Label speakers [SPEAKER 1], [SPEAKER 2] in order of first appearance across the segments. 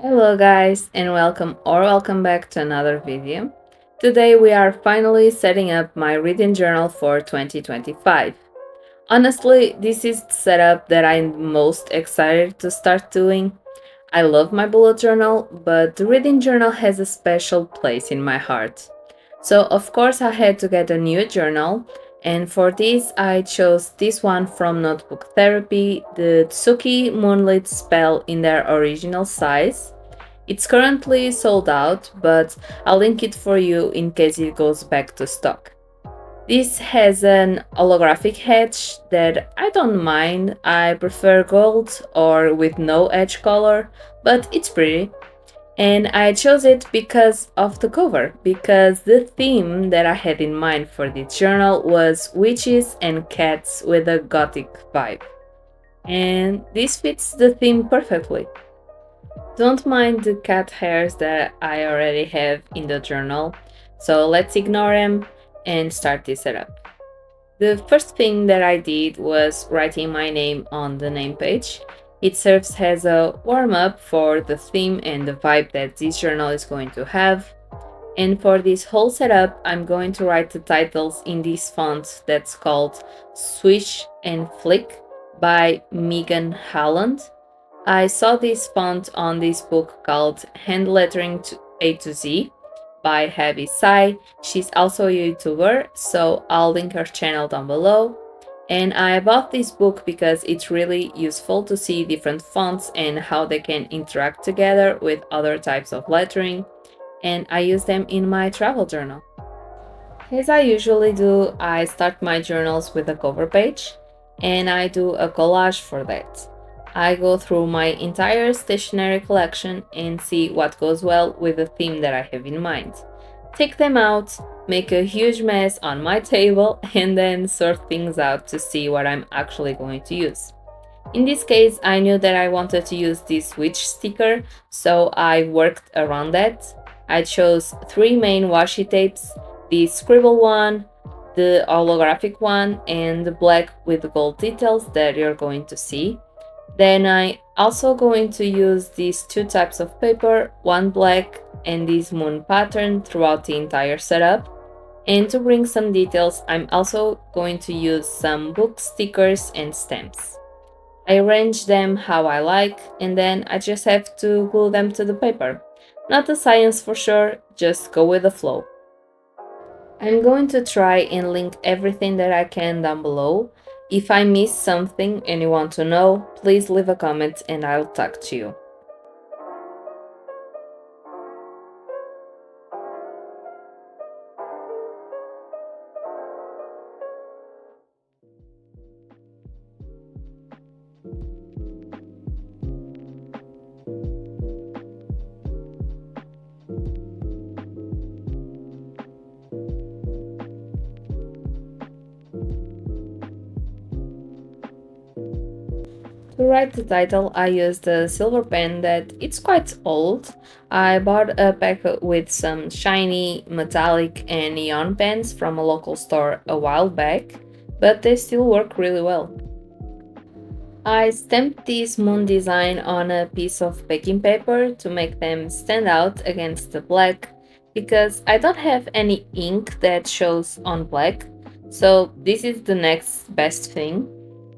[SPEAKER 1] Hello guys and welcome back to another video. Today we are finally setting up my reading journal for 2025. Honestly, this is the setup that I'm most excited to start doing. I love my bullet journal, but the reading journal has a special place in my heart. So of course I had to get a new journal, and for this I chose this one from Notebook Therapy, the Tsuki Moonlit Spell in their original size. It's currently sold out, but I'll link it for you in case it goes back to stock. This has an holographic edge that I don't mind. I prefer gold or with no edge color, but it's pretty. And I chose it because of the cover, because the theme that I had in mind for this journal was witches and cats with a gothic vibe. And this fits the theme perfectly. Don't mind the cat hairs that I already have in the journal, so let's ignore them and start this setup. The first thing that I did was writing my name on the name page. It serves as a warm-up for the theme and the vibe that this journal is going to have. And for this whole setup, I'm going to write the titles in this font that's called Swish and Flick by Megan Halland. I saw this font on this book called Hand Lettering to A to Z by Abbey. She's also a YouTuber, so I'll link her channel down below. And I bought this book because it's really useful to see different fonts and how they can interact together with other types of lettering, and I use them in my travel journal. As I usually do, I start my journals with a cover page, and I do a collage for that. I go through my entire stationery collection and see what goes well with the theme that I have in mind. Take them out, make a huge mess on my table, and then sort things out to see what I'm actually going to use. In this case, I knew that I wanted to use this witch sticker, so I worked around that. I chose three main washi tapes, the scribble one, the holographic one, and the black with the gold details that you're going to see. Then I also going to use these two types of paper, one black and this moon pattern throughout the entire setup. And to bring some details, I'm also going to use some book stickers and stamps. I arrange them how I like, and then I just have to glue them to the paper. Not a science for sure, just go with the flow. I'm going to try and link everything that I can down below. If I miss something and you want to know, please leave a comment and I'll talk to you. To write the title, I used a silver pen that it's quite old. I bought a pack with some shiny, metallic and neon pens from a local store a while back, but they still work really well. I stamped this moon design on a piece of baking paper to make them stand out against the black, because I don't have any ink that shows on black, so this is the next best thing.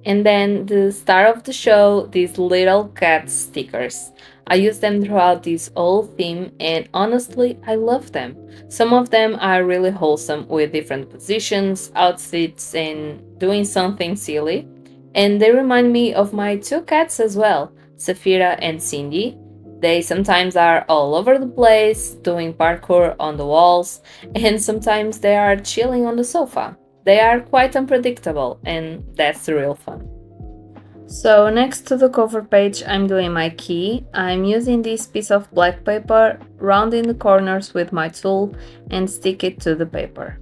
[SPEAKER 1] And then the star of the show, these little cat stickers. I use them throughout this whole theme, and honestly, I love them. Some of them are really wholesome with different positions, outfits, and doing something silly. And they remind me of my two cats as well, Saphira and Cindy. They sometimes are all over the place, doing parkour on the walls, and sometimes they are chilling on the sofa. They are quite unpredictable, and that's the real fun. So next to the cover page, I'm doing my key. I'm using this piece of black paper, rounding the corners with my tool, and stick it to the paper.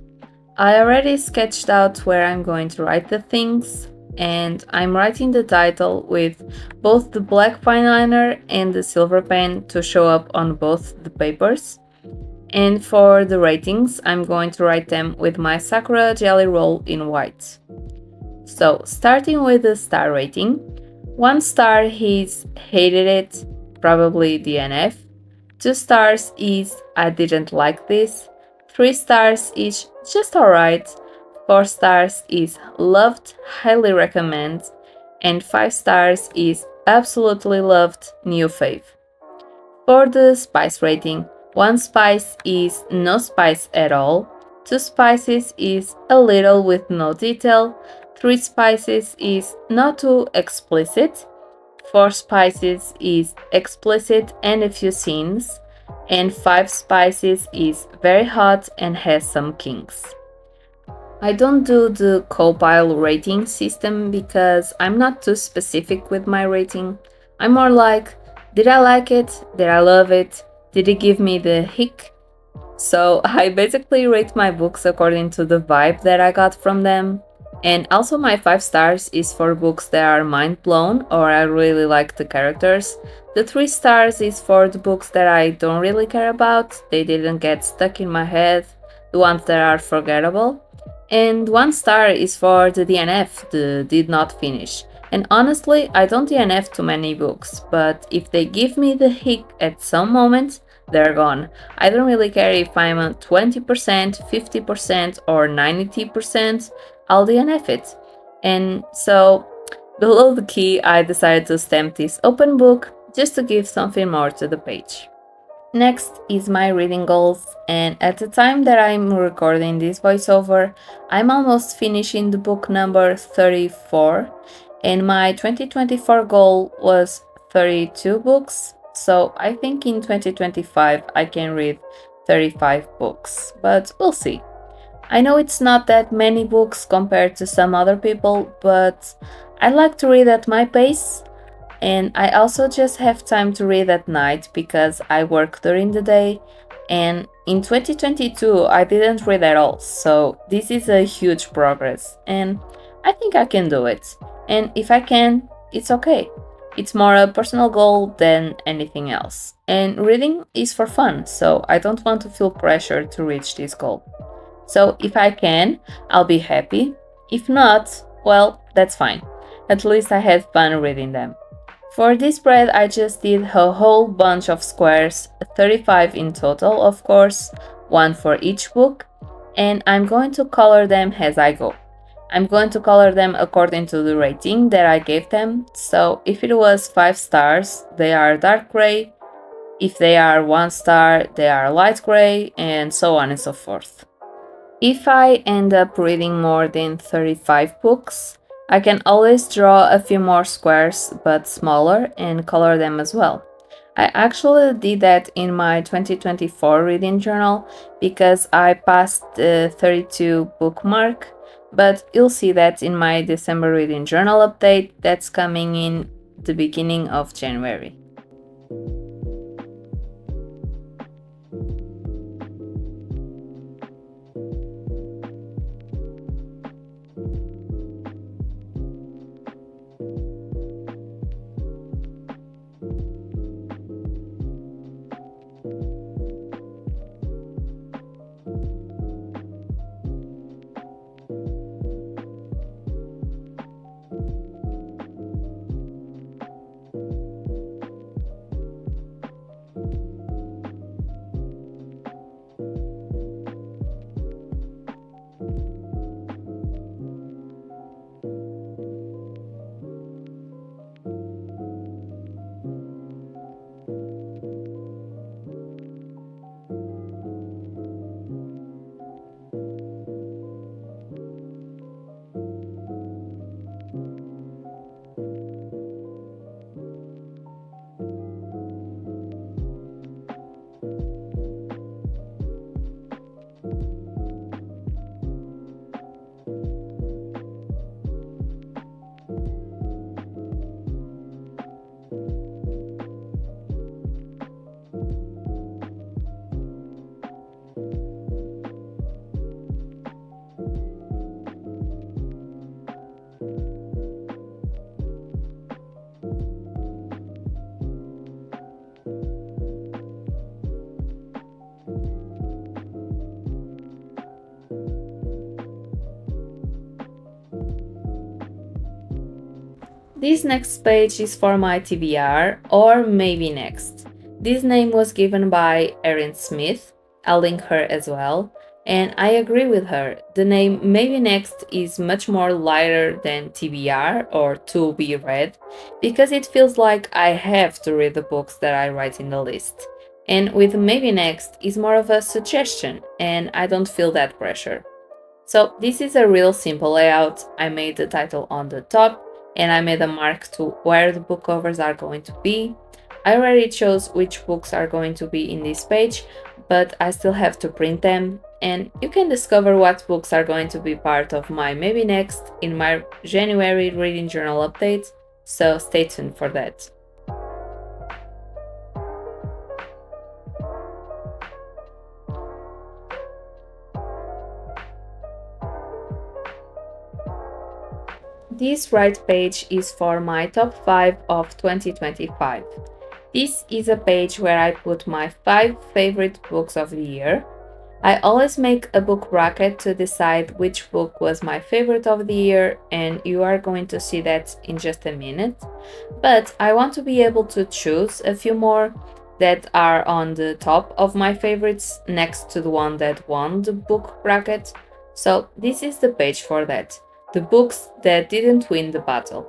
[SPEAKER 1] I already sketched out where I'm going to write the things, and I'm writing the title with both the black fineliner and the silver pen to show up on both the papers. And for the ratings, I'm going to write them with my Sakura jelly roll in white. So, starting with the star rating, 1 star, he's hated it, probably DNF. 2 stars is I didn't like this. 3 stars is just alright. 4 stars is loved, highly recommend. And 5 stars is absolutely loved, new fave. For the spice rating, 1 spice is no spice at all, 2 spices is a little with no detail, 3 spices is not too explicit, 4 spices is explicit and a few scenes, and 5 spices is very hot and has some kinks. I don't do the compile rating system because I'm not too specific with my rating. I'm more like, did I like it? Did I love it? Did it give me the hick? So I basically rate my books according to the vibe that I got from them. And also my 5 stars is for books that are mind blown or I really like the characters. The 3 stars is for the books that I don't really care about, they didn't get stuck in my head, the ones that are forgettable. And 1 star is for the DNF, the did not finish. And honestly, I don't DNF too many books, but if they give me the hick at some moment, they're gone. I don't really care if I'm at 20%, 50%, or 90%, I'll DNF it. And so, below the key, I decided to stamp this open book just to give something more to the page. Next is my reading goals, and at the time that I'm recording this voiceover, I'm almost finishing the book number 34, and my 2024 goal was 32 books, so I think in 2025 I can read 35 books, but we'll see. I know it's not that many books compared to some other people, but I like to read at my pace. And I also just have time to read at night because I work during the day, and in 2022 I didn't read at all, so this is a huge progress and I think I can do it. And if I can, it's okay. It's more a personal goal than anything else. And reading is for fun, so I don't want to feel pressure to reach this goal. So if I can, I'll be happy. If not, well, that's fine. At least I had fun reading them. For this spread, I just did a whole bunch of squares, 35 in total, of course, 1 for each book, and I'm going to color them as I go. I'm going to color them according to the rating that I gave them, so if it was 5 stars, they are dark gray, if they are 1 star, they are light gray, and so on and so forth. If I end up reading more than 35 books, I can always draw a few more squares, but smaller, and color them as well. I actually did that in my 2024 reading journal because I passed the 32 book mark, but you'll see that in my December reading journal update that's coming in the beginning of January. This next page is for my TBR or Maybe Next. This name was given by ErinSmith. I'll link her as well. And I agree with her. The name Maybe Next is much more lighter than TBR or To Be Read because it feels like I have to read the books that I write in the list. And with Maybe Next is more of a suggestion and I don't feel that pressure. So this is a real simple layout. I made the title on the top and I made a mark to where the book covers are going to be. I already chose which books are going to be in this page, but I still have to print them, and you can discover what books are going to be part of my Maybe Next in my January reading journal update, so stay tuned for that. This right page is for my top 5 of 2025. This is a page where I put my 5 favorite books of the year. I always make a book bracket to decide which book was my favorite of the year, and you are going to see that in just a minute. But I want to be able to choose a few more that are on the top of my favorites next to the one that won the book bracket. So this is the page for that. The books that didn't win the battle.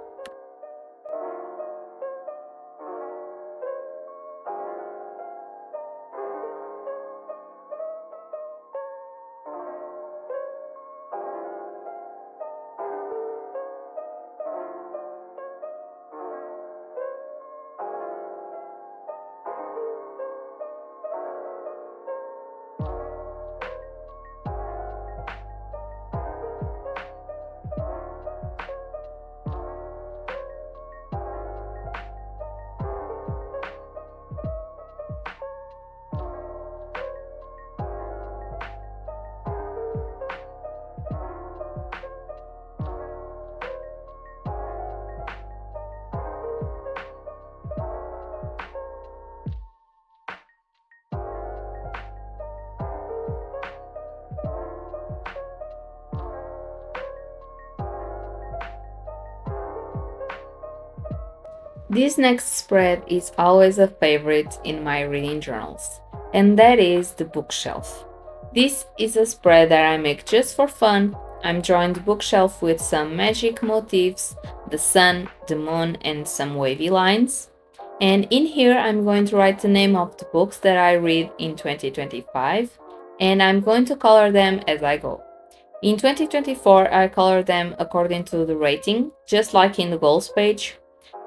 [SPEAKER 1] This next spread is always a favorite in my reading journals, and that is the bookshelf. This is a spread that I make just for fun. I'm drawing the bookshelf with some magic motifs, the sun, the moon, and some wavy lines. And in here I'm going to write the name of the books that I read in 2025, and I'm going to color them as I go. In 2024 I colored them according to the rating, just like in the goals page.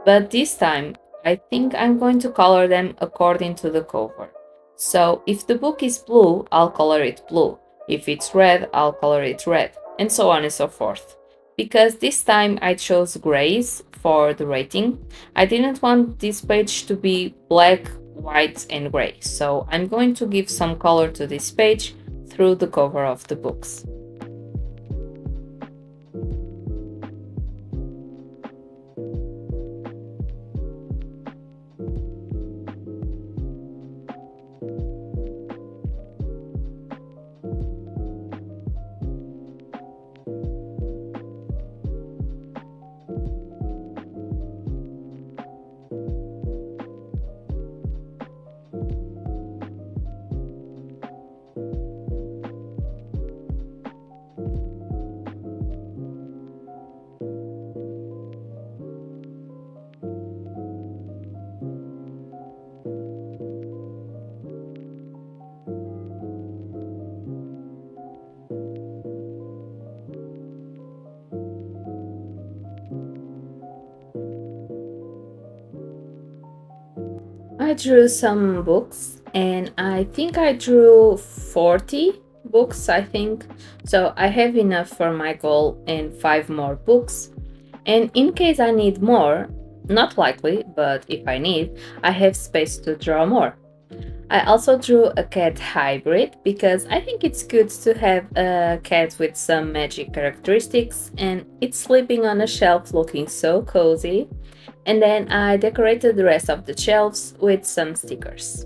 [SPEAKER 1] But this time, I think I'm going to color them according to the cover. So if the book is blue, I'll color it blue. If it's red, I'll color it red, and so on and so forth. Because this time I chose grays for the rating. I didn't want this page to be black, white, and gray, so I'm going to give some color to this page through the cover of the books. I drew some books, and I think I drew 40 books, I think. So I have enough for my goal and 5 more books. And in case I need more, not likely, but if I need, I have space to draw more. I also drew a cat hybrid because I think it's good to have a cat with some magic characteristics, and it's sleeping on a shelf looking so cozy. And then I decorated the rest of the shelves with some stickers.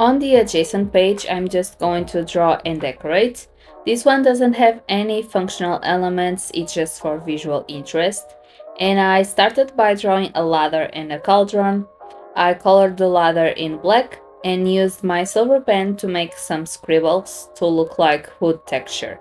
[SPEAKER 1] On the adjacent page, I'm just going to draw and decorate. This one doesn't have any functional elements, it's just for visual interest. And I started by drawing a ladder and a cauldron. I colored the ladder in black and used my silver pen to make some scribbles to look like wood texture.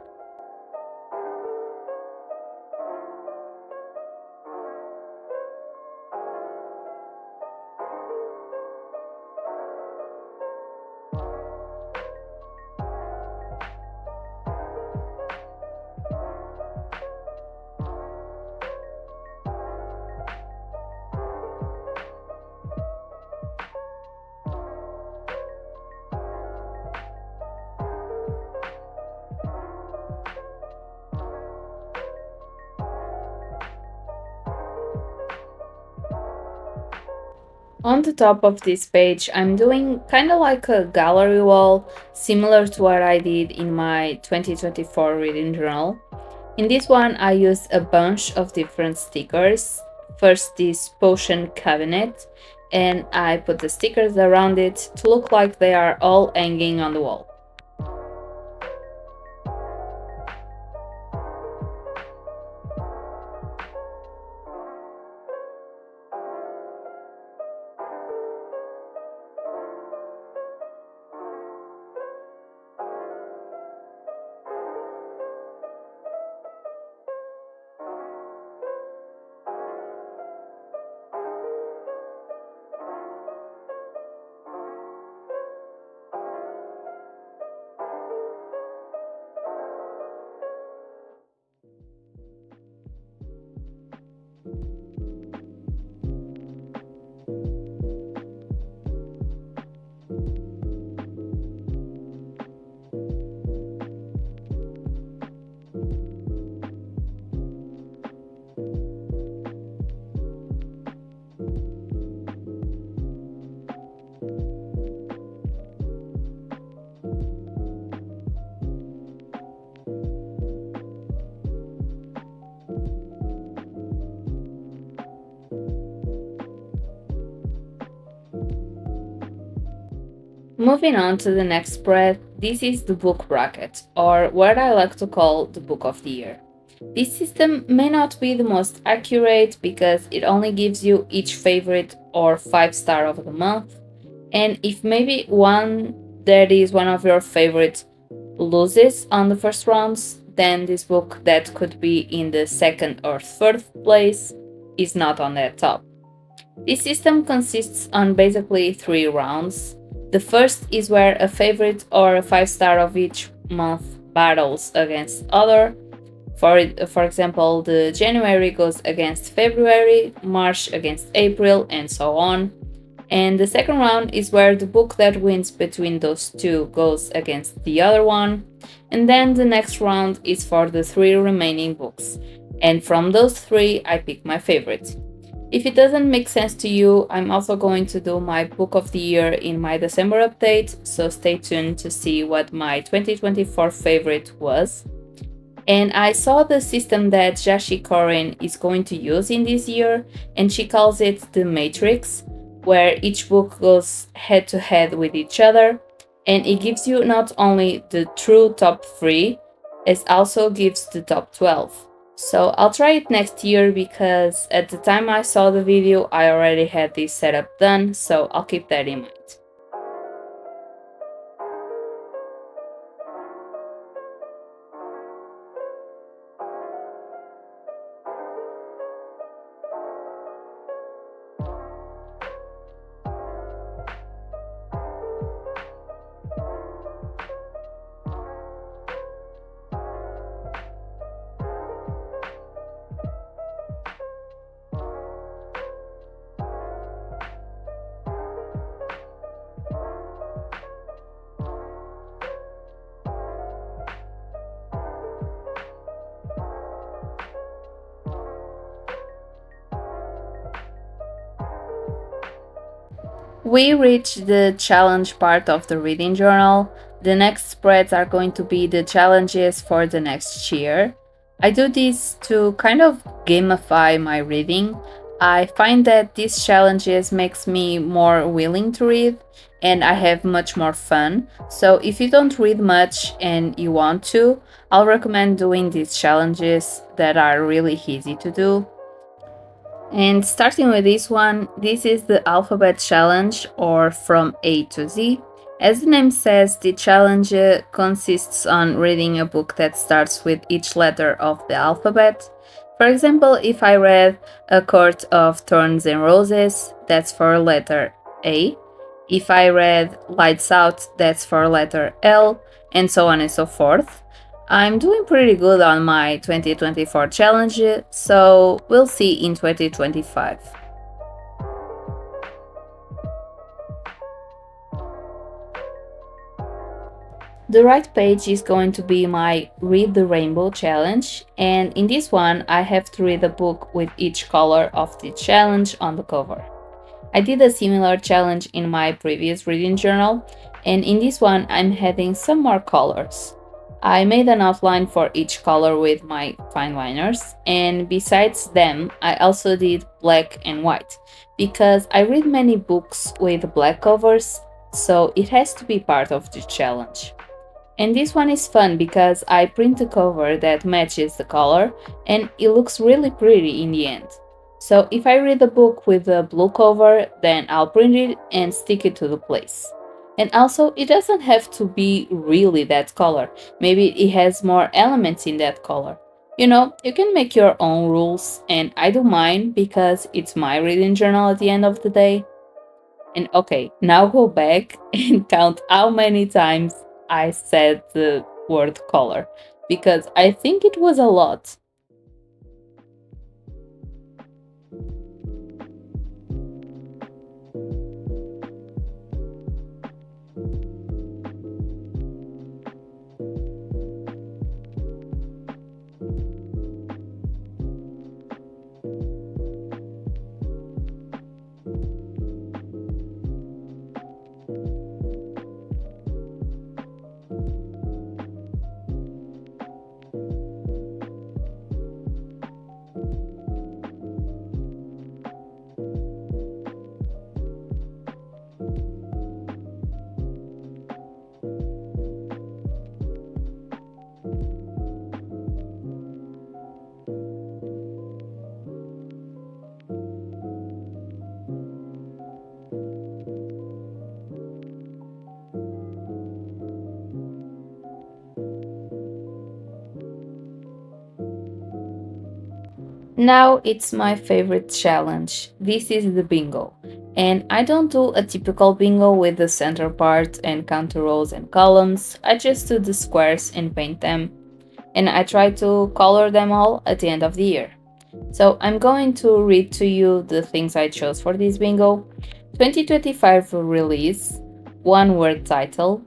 [SPEAKER 1] On the top of this page, I'm doing kind of like a gallery wall, similar to what I did in my 2024 reading journal. In this one, I used a bunch of different stickers. First, this potion cabinet, and I put the stickers around it to look like they are all hanging on the wall. Moving on to the next spread, this is the book bracket, or what I like to call the book of the year. This system may not be the most accurate because it only gives you each favorite or 5-star of the month, and if maybe one that is one of your favorites loses on the first rounds, then this book that could be in the second or third place is not on that top. This system consists on basically 3 rounds. The first is where a favorite or a 5-star of each month battles against other. For example, the January goes against February, March against April, and so on. And the second round is where the book that wins between those two goes against the other one. And then the next round is for the 3 remaining books. And from those 3, I pick my favorite. If it doesn't make sense to you, I'm also going to do my book of the year in my December update, so stay tuned to see what my 2024 favorite was. And I saw the system that Jashii is going to use in this year, and she calls it the Matrix, where each book goes head to head with each other, and it gives you not only the true top 3, it also gives the top 12. So I'll try it next year because at the time I saw the video I already had this setup done, so I'll keep that in mind. We reached the challenge part of the reading journal. The next spreads are going to be the challenges for the next year. I do this to kind of gamify my reading. I find that these challenges makes me more willing to read, and I have much more fun. So if you don't read much and you want to, I'll recommend doing these challenges that are really easy to do. And starting with this one, this is the alphabet challenge, or from A to Z. As the name says, the challenge consists on reading a book that starts with each letter of the alphabet. For example, if I read A Court of Thorns and Roses, that's for letter A. If I read Lights Out, that's for letter L, and so on and so forth. I'm doing pretty good on my 2024 challenge, so we'll see in 2025. The right page is going to be my Read the Rainbow challenge, and in this one I have to read a book with each color of the challenge on the cover. I did a similar challenge in my previous reading journal, and in this one I'm adding some more colors. I made an outline for each color with my fine liners, and besides them, I also did black and white, because I read many books with black covers, so it has to be part of the challenge. And this one is fun because I print a cover that matches the color, and it looks really pretty in the end. So if I read a book with a blue cover, then I'll print it and stick it to the place. And also, it doesn't have to be really that color. Maybe it has more elements in that color. You know, you can make your own rules, and I do mine because it's my reading journal at the end of the day. And okay, now go back and count how many times I said the word color, because I think it was a lot. Now it's my favorite challenge. This is the bingo. And I don't do a typical bingo with the center part and counter rows and columns. I just do the squares and paint them. And I try to color them all at the end of the year. So I'm going to read to you the things I chose for this bingo. 2025 release, one word title,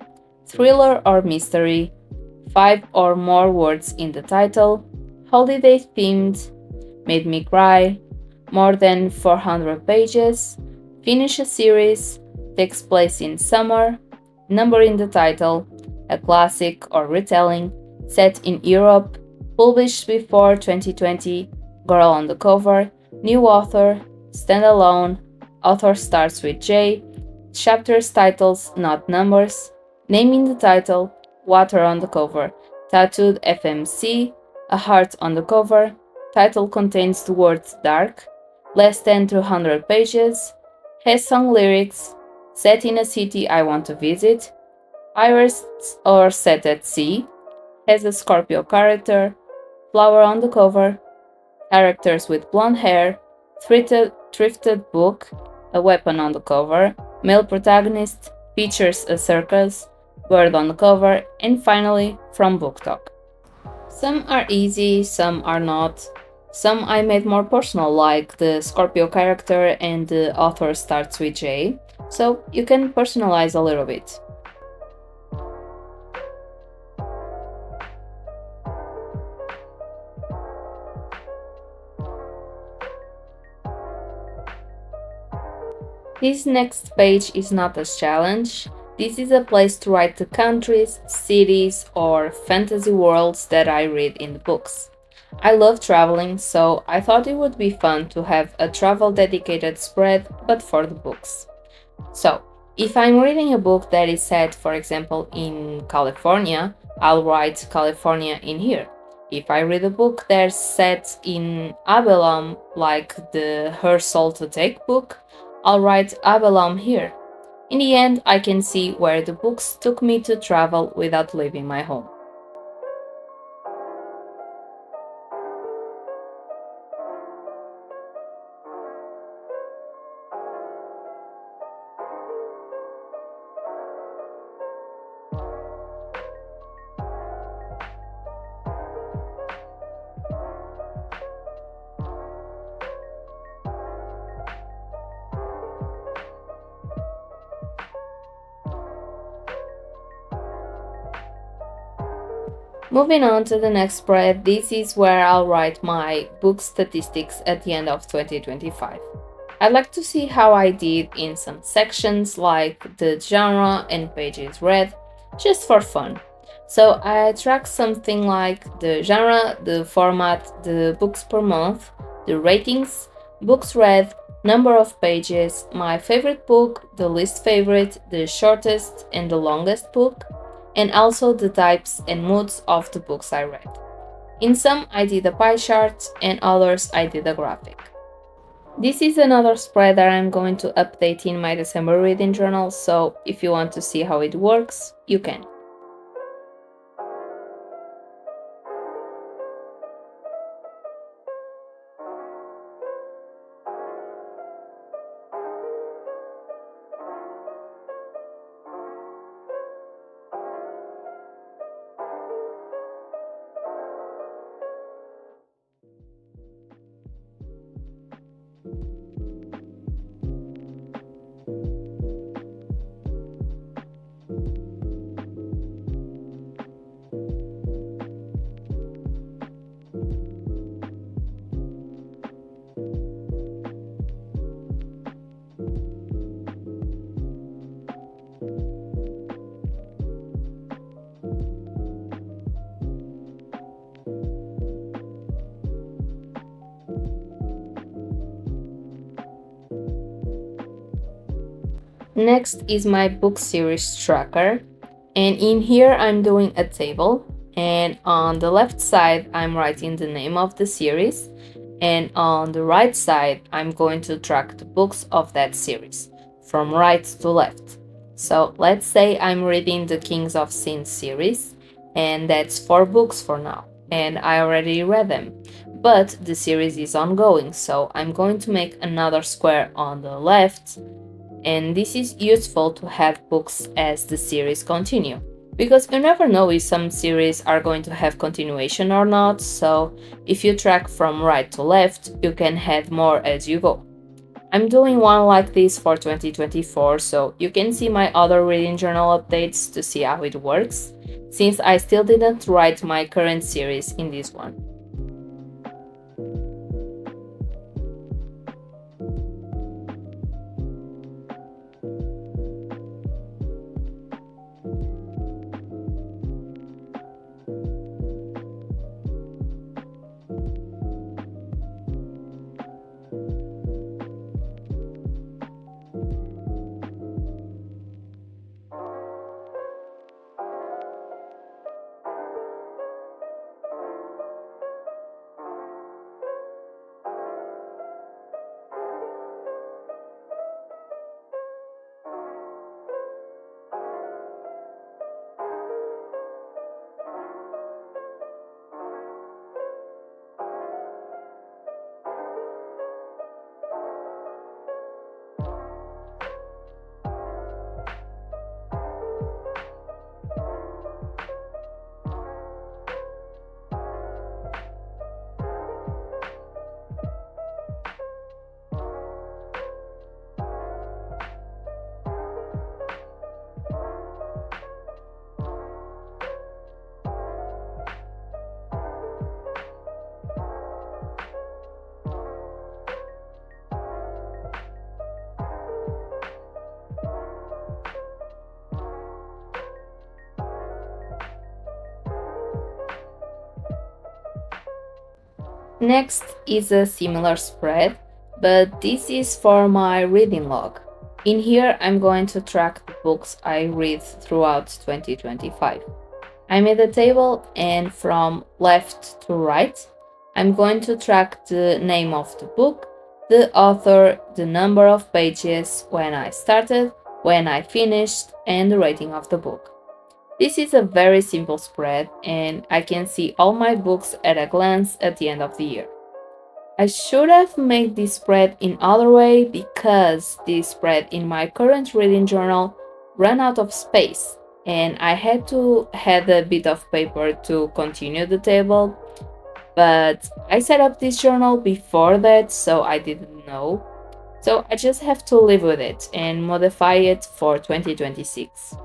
[SPEAKER 1] thriller or mystery, 5 or more words in the title, holiday themed, made me cry, more than 400 pages, finish a series, takes place in summer, number in the title, a classic or retelling, set in Europe, published before 2020, girl on the cover, new author, standalone, author starts with J, chapters titles not numbers, name in the title, water on the cover, tattooed FMC, a heart on the cover, title contains the words dark, less than 200 pages, has song lyrics, set in a city I want to visit, pirates or set at sea, has a Scorpio character, flower on the cover, characters with blonde hair, thrifted book, a weapon on the cover, male protagonist, features a circus, bird on the cover, and finally, from Book Talk. Some are easy, some are not. Some I made more personal, like the Scorpio character and the author starts with J, so you can personalize a little bit. This next page is not a challenge. This is a place to write the countries, cities, or fantasy worlds that I read in the books. I love traveling, so I thought it would be fun to have a travel dedicated spread, but for the books. So, If I'm reading a book that is set, for example, in California, I'll write California in here. If I read a book that's set in Abbey, like the Her Soul to Take book, I'll write Abbey here. In the end, I can see where the books took me to travel without leaving my home. Moving on to the next spread, this is where I'll write my book statistics at the end of 2025. I'd like to see how I did in some sections like the genre and pages read, just for fun. So I track something like the genre, the format, the books per month, the ratings, books read, number of pages, my favorite book, the least favorite, the shortest and the longest book, and also the types and moods of the books I read. In some I did a pie chart and others I did a graphic. This is another spread that I'm going to update in my December reading journal, so if you want to see how it works, you can. Next is my book series tracker, and in here I'm doing a table, and on the left side I'm writing the name of the series, and on the right side I'm going to track the books of that series, from right to left. So let's say I'm reading the Kings of Sin series, and that's 4 books for now, and I already read them. But the series is ongoing, so I'm going to make another square on the left, and this is useful to have books as the series continue, because you never know if some series are going to have continuation or not, so if you track from right to left, you can add more as you go. I'm doing one like this for 2024, so you can see my other reading journal updates to see how it works, since I still didn't write my current series in this one. Next is a similar spread, but this is for my reading log. In here, I'm going to track the books I read throughout 2025. I made a table, and from left to right, I'm going to track the name of the book, the author, the number of pages, when I started, when I finished, and the rating of the book. This is a very simple spread, and I can see all my books at a glance at the end of the year. I should have made this spread in other way because this spread in my current reading journal ran out of space and I had to add a bit of paper to continue the table, but I set up this journal before that, so I didn't know. So I just have to live with it and modify it for 2026.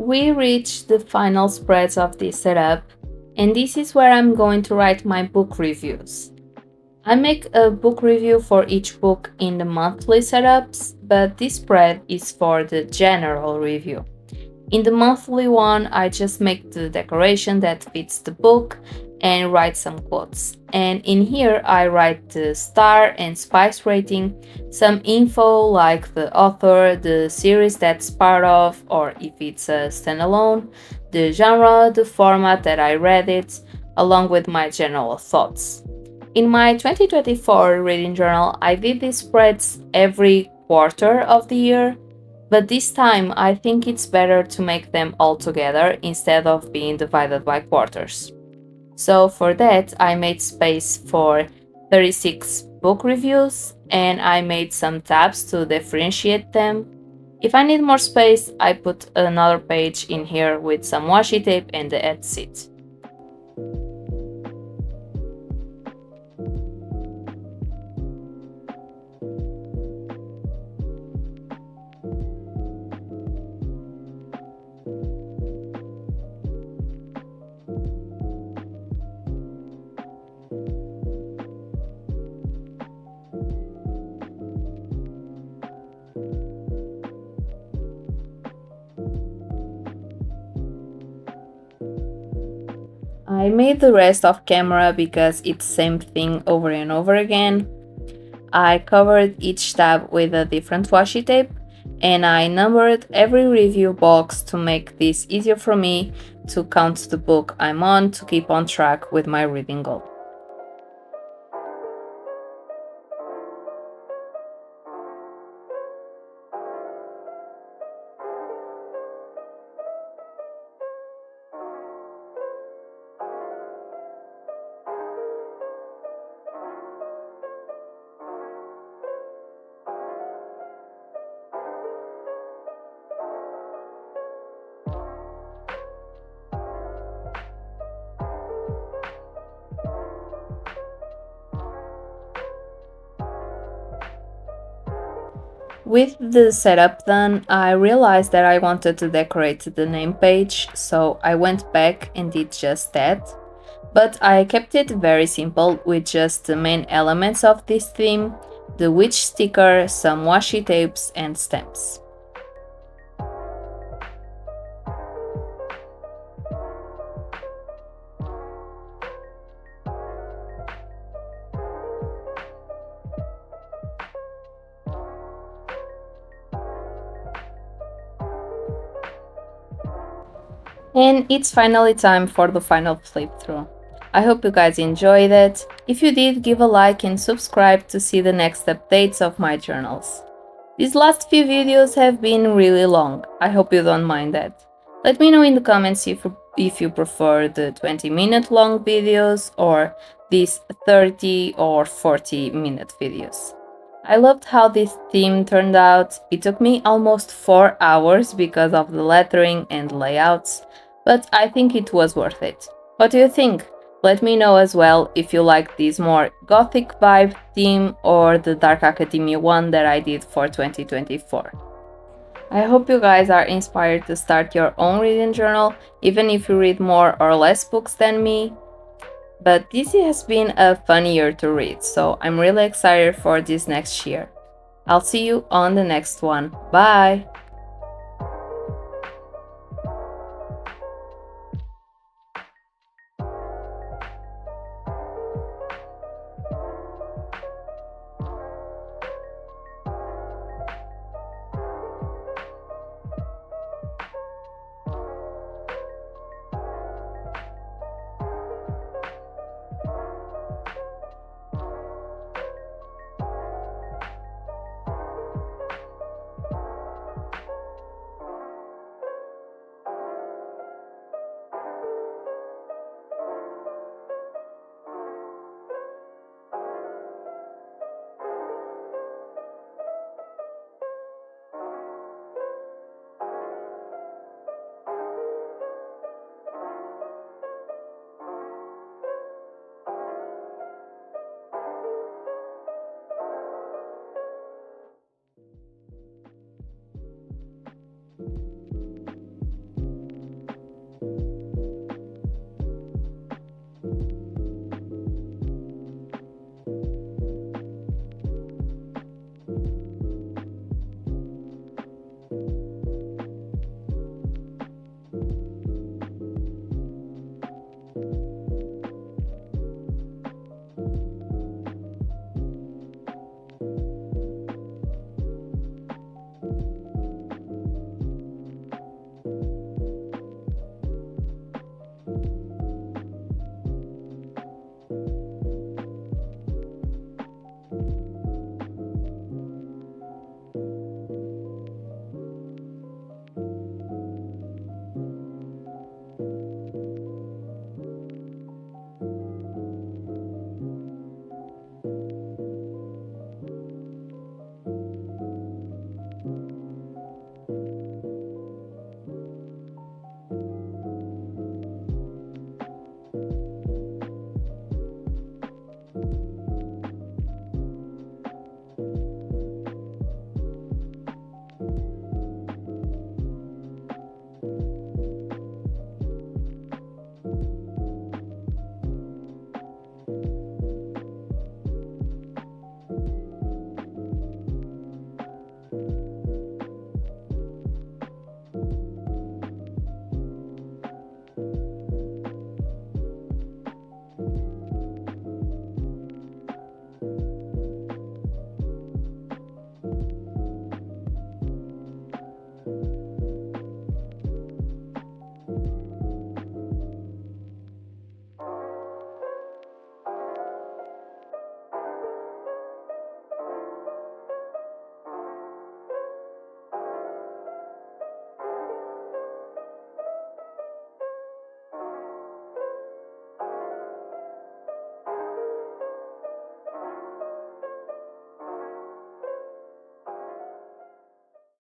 [SPEAKER 1] We reached the final spreads of this setup, and this is where I'm going to write my book reviews. I make a book review for each book in the monthly setups, but this spread is for the general review. In the monthly one, I just make the decoration that fits the book and write some quotes. And in here, I write the star and spice rating, some info like the author, the series that's part of, or if it's a standalone, the genre, the format that I read it, along with my general thoughts. In my 2024 reading journal, I did these spreads every quarter of the year, but this time I think it's better to make them all together instead of being divided by quarters. So for that, I made space for 36 book reviews and I made some tabs to differentiate them. If I need more space, I put another page in here with some washi tape and that's it. I made the rest off camera because it's same thing over and over again. I covered each tab with a different washi tape and I numbered every review box to make this easier for me to count the book I'm on to keep on track with my reading goal. With the setup done, I realized that I wanted to decorate the name page, so I went back and did just that. But I kept it very simple with just the main elements of this theme, the witch sticker, some washi tapes and stamps. And it's finally time for the final flip through. I hope you guys enjoyed it. If you did, give a like and subscribe to see the next updates of my journals. These last few videos have been really long, I hope you don't mind that. Let me know in the comments if you prefer the 20-minute long videos or these 30 or 40-minute videos. I loved how this theme turned out. It took me almost 4 hours because of the lettering and layouts, but I think it was worth it. What do you think? Let me know as well if you like this more gothic vibe theme or the dark academia one that I did for 2024. I hope you guys are inspired to start your own reading journal, even if you read more or less books than me. But this has been a fun year to read, so I'm really excited for this next year. I'll see you on the next one. Bye!